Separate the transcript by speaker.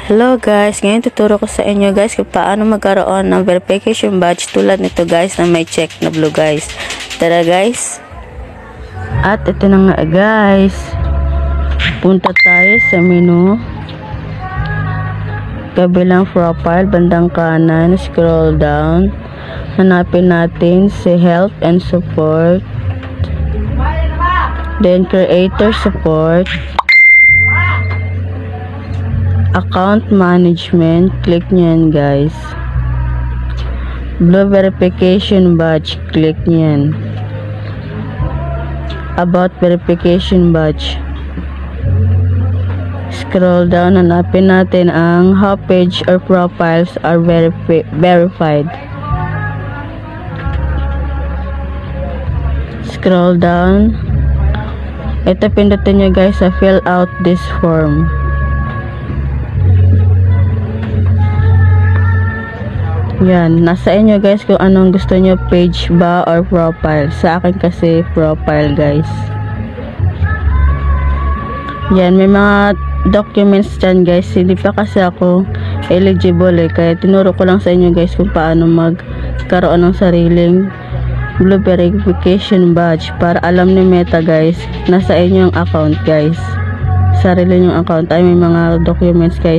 Speaker 1: Hello guys, ngayon tuturo ko sa inyo guys kung paano magkaroon ng verification badge tulad nito guys na may check na blue guys. Tara guys. At ito na nga guys. Punta tayo sa menu. Kabilang profile, bandang kanan, scroll down. Hanapin natin si help and support. Then creator support. Account management, click nyan guys. Blue verification badge, click nyan. About verification badge. Scroll down, hanapin natin ang how page or profiles are verified. Scroll down. Ito pindutin nyo guys sa fill out this form. Yan, nasa inyo guys kung anong gusto nyo, page ba or profile. Sa akin kasi profile guys. Yan, may mga documents dyan guys. Hindi pa kasi ako eligible kaya tinuro ko lang sa inyo guys kung paano magkaroon ng sariling blue verification badge para alam ni Meta guys, nasa inyo ang account guys. Sarili nyong account ay may mga documents guys